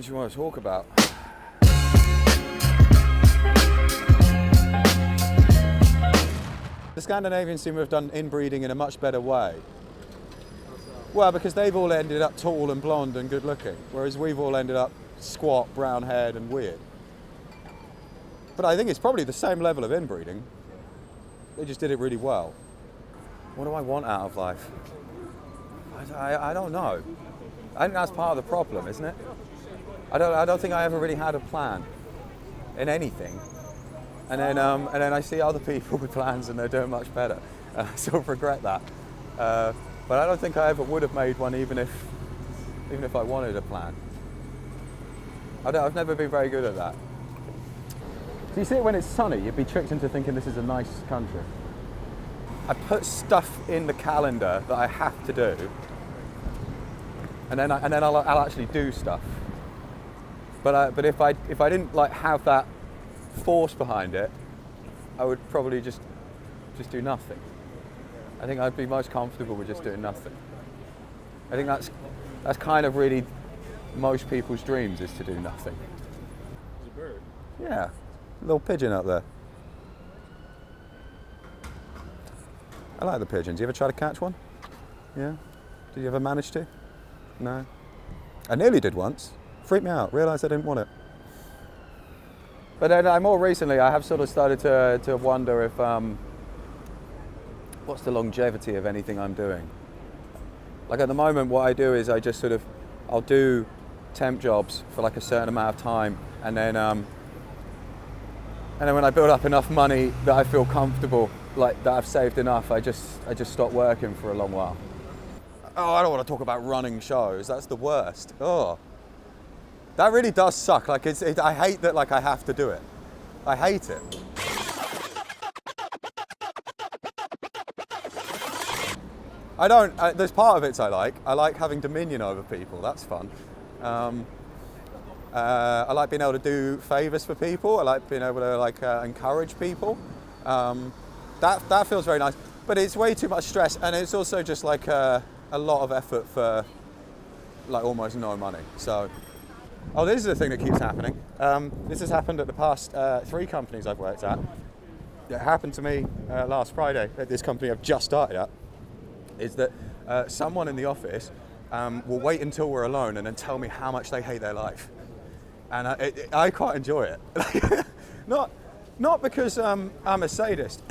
What do you want to talk about? The Scandinavians seem to have done inbreeding in a much better way. Well, because they've all ended up tall and blonde and good looking, whereas we've all ended up squat, brown haired and weird. But I think it's probably the same level of inbreeding. They just did it really well. What do I want out of life? I don't know. I think that's part of the problem, isn't it? I don't think I ever really had a plan in anything. And then I see other people with plans and they're doing much better. And I sort of regret that. But I don't think I ever would have made one even if I wanted a plan. I've never been very good at that. So you see it when it's sunny, you'd be tricked into thinking this is a nice country. I put stuff in the calendar that I have to do, and then I'll actually do stuff. But if I didn't like have that force behind it, I would probably just do nothing. I think I'd be most comfortable with just doing nothing. I think that's kind of really most people's dreams, is to do nothing. There's a bird. Yeah, a little pigeon up there. I like the pigeons. You ever try to catch one? Yeah? Did you ever manage to? No? I nearly did once. Freaked me out. Realised I didn't want it. But then more recently I have sort of started to wonder if what's the longevity of anything I'm doing. Like at the moment what I do is I just sort of, I'll do temp jobs for like a certain amount of time, and then when I build up enough money that I feel comfortable, like that I've saved enough, I just stop working for a long while. Oh, I don't want to talk about running shows. That's the worst. Oh, that really does suck. Like I hate that. Like I have to do it. I hate it. I don't. There's part of it I like. I like having dominion over people. That's fun. I like being able to do favours for people. I like being able to like encourage people. That feels very nice. But it's way too much stress, and it's also just like a lot of effort for like almost no money. So, oh, this is the thing that keeps happening. This has happened at the past 3 companies I've worked at. It happened to me last Friday at this company I've just started at. Is that someone in the office will wait until we're alone and then tell me how much they hate their life, and I quite enjoy it. Not because I'm a sadist.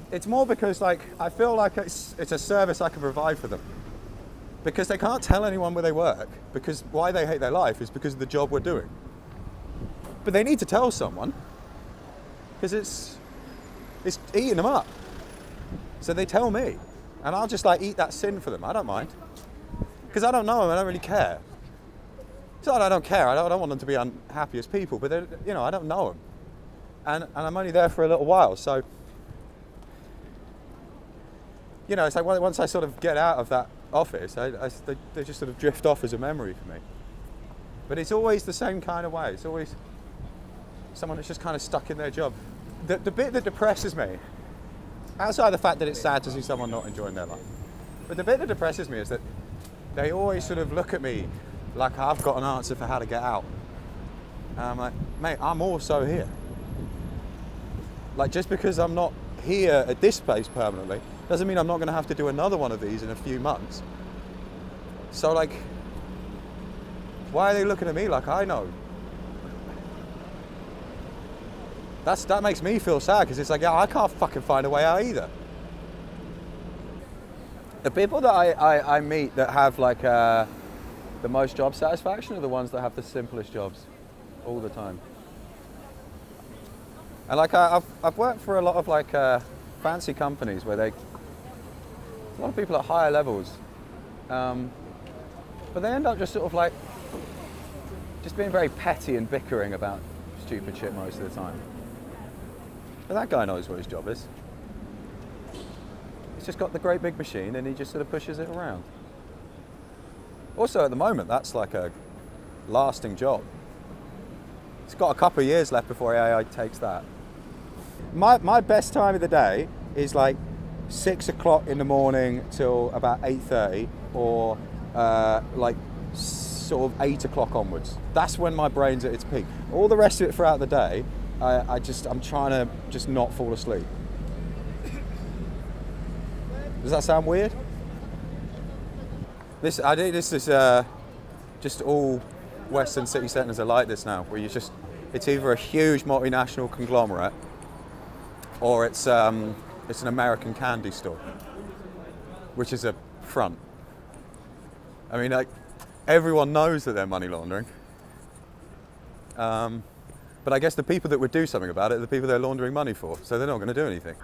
It's more because like I feel like it's a service I can provide for them, because they can't tell anyone where they work, because why they hate their life is because of the job we're doing. But they need to tell someone, because it's eating them up. So they tell me, and I'll just like eat that sin for them. I don't mind, because I don't know them. I don't really care. It's not that I don't care. I don't want them to be unhappy as people, but I don't know them, and I'm only there for a little while. So it's like once I sort of get out of that office, they just sort of drift off as a memory for me. But it's always the same kind of way. It's always someone that's just kind of stuck in their job. The bit that depresses me, outside the fact that it's sad to see someone not enjoying their life, but the bit that depresses me is that they always sort of look at me like I've got an answer for how to get out. And I'm like, mate, I'm also here. Like, just because I'm not here at this place permanently doesn't mean I'm not going to have to do another one of these in a few months. So like, why are they looking at me like I know? That makes me feel sad, because it's like, yeah, I can't fucking find a way out either. The people that I meet that have like the most job satisfaction are the ones that have the simplest jobs all the time. And like I've worked for a lot of like fancy companies where a lot of people at higher levels, but they end up just sort of like just being very petty and bickering about stupid shit most of the time. But that guy knows what his job is. He's just got the great big machine and he just sort of pushes it around. Also at the moment, that's like a lasting job. It's got a couple of years left before AI takes that. My best time of the day is like 6 o'clock in the morning till about 8:30, or like sort of 8 o'clock onwards. That's when my brain's at its peak. All the rest of it throughout the day, I'm trying to just not fall asleep. Does that sound weird? This is just all Western city centres are like this now, where it's either a huge multinational conglomerate or it's an American candy store, which is a front. I mean, like, everyone knows that they're money laundering. But I guess the people that would do something about it are the people they're laundering money for, so they're not going to do anything.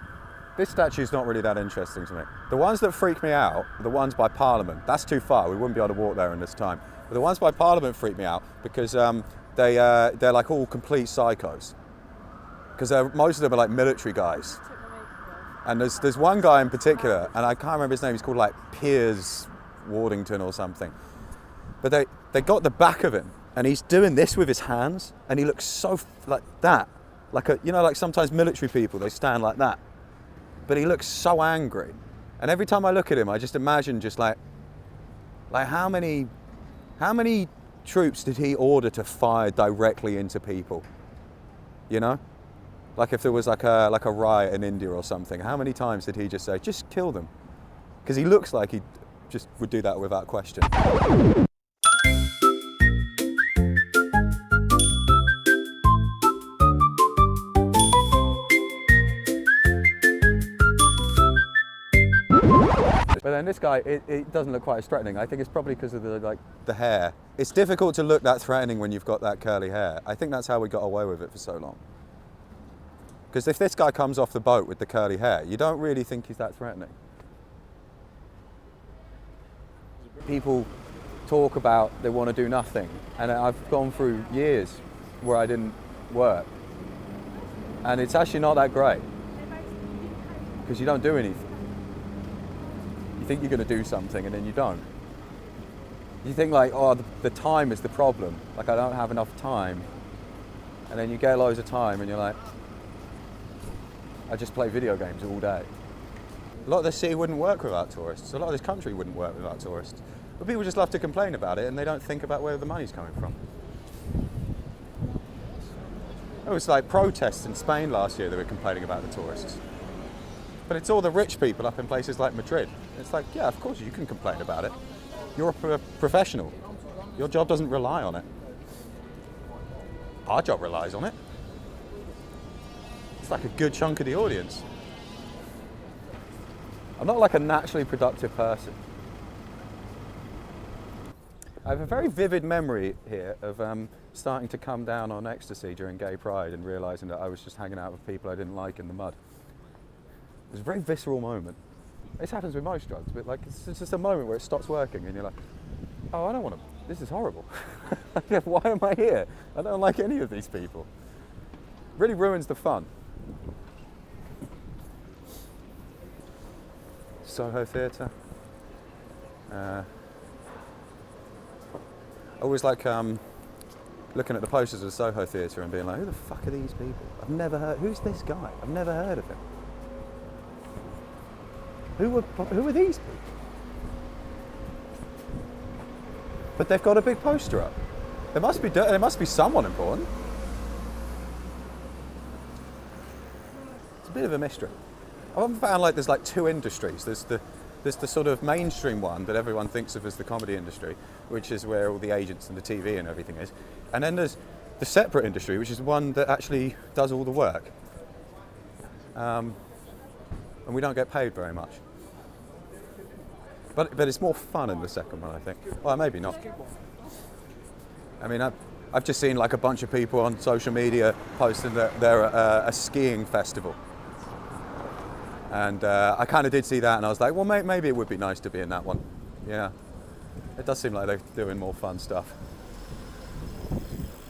This statue's not really that interesting to me. The ones that freak me out are the ones by Parliament. That's too far, we wouldn't be able to walk there in this time. But the ones by Parliament freak me out because they're like all complete psychos. Because most of them are like military guys. And there's one guy in particular, and I can't remember his name, he's called like Piers Wardington or something. But they got the back of him, and he's doing this with his hands, and he looks so like that. Like like sometimes military people, they stand like that. But he looks so angry. And every time I look at him, I just imagine just like how many troops did he order to fire directly into people? You know? Like if there was like a riot in India or something, how many times did he just say, just kill them? Because he looks like he just would do that without question. But then this guy, it doesn't look quite as threatening. I think it's probably because of the hair. It's difficult to look that threatening when you've got that curly hair. I think that's how we got away with it for so long. Because if this guy comes off the boat with the curly hair, you don't really think he's that threatening. People talk about they want to do nothing, and I've gone through years where I didn't work. And it's actually not that great, because you don't do anything. You think you're going to do something and then you don't. You think like, oh, the time is the problem. Like, I don't have enough time. And then you get loads of time and you're like, I just play video games all day. A lot of this city wouldn't work without tourists. A lot of this country wouldn't work without tourists. But people just love to complain about it and they don't think about where the money's coming from. It was like protests in Spain last year that were complaining about the tourists. But it's all the rich people up in places like Madrid. It's like, yeah, of course you can complain about it. You're a professional. Your job doesn't rely on it. Our job relies on it. It's like a good chunk of the audience. I'm not like a naturally productive person. I have a very vivid memory here of starting to come down on ecstasy during Gay Pride and realising that I was just hanging out with people I didn't like in the mud. It was a very visceral moment. This happens with most drugs, but like it's just a moment where it stops working and you're like, oh, I don't want to, this is horrible. Why am I here? I don't like any of these people. It really ruins the fun. Soho Theatre. I always like looking at the posters of the Soho Theatre and being like, who the fuck are these people? I've never heard, who's this guy? I've never heard of him. Who are these people? But they've got a big poster up. There must be someone important. It's a bit of a mystery. I've found like there's like two industries. There's the sort of mainstream one that everyone thinks of as the comedy industry, which is where all the agents and the TV and everything is. And then there's the separate industry, which is one that actually does all the work. And we don't get paid very much. But it's more fun in the second one, I think. Well, maybe not. I mean, I've just seen like a bunch of people on social media posting that they're at a skiing festival. And I kind of did see that and I was like, well, maybe it would be nice to be in that one. Yeah. It does seem like they're doing more fun stuff.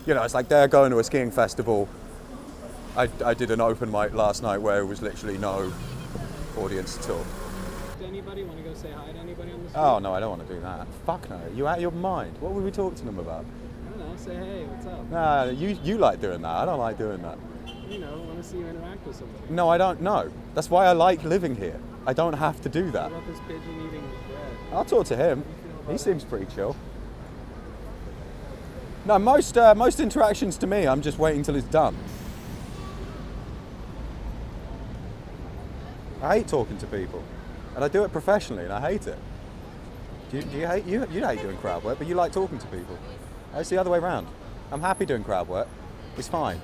You know, it's like they're going to a skiing festival. I did an open mic last night where there was literally no audience at all. Anybody want to go say hi to anybody on the street? Oh no, I don't want to do that. Fuck no. You out of your mind? What would we talk to them about? I don't know. Say hey, what's up? Nah, you like doing that. I don't like doing that. You know, I want to see you interact with somebody. No, I don't know. That's why I like living here. I don't have to do that. What about this pigeon eating bread? I'll talk to him. He seems pretty chill. No, most interactions to me, I'm just waiting till it's done. I hate talking to people, and I do it professionally, and I hate it. Do you hate you hate doing crowd work, but you like talking to people. It's the other way around. I'm happy doing crowd work. It's fine,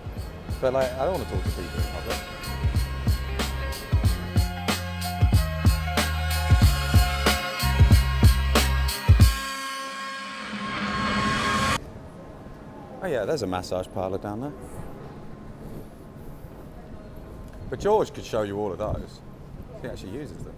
but like I don't want to talk to people in public. Oh yeah, there's a massage parlour down there. But George could show you all of those. He actually uses them.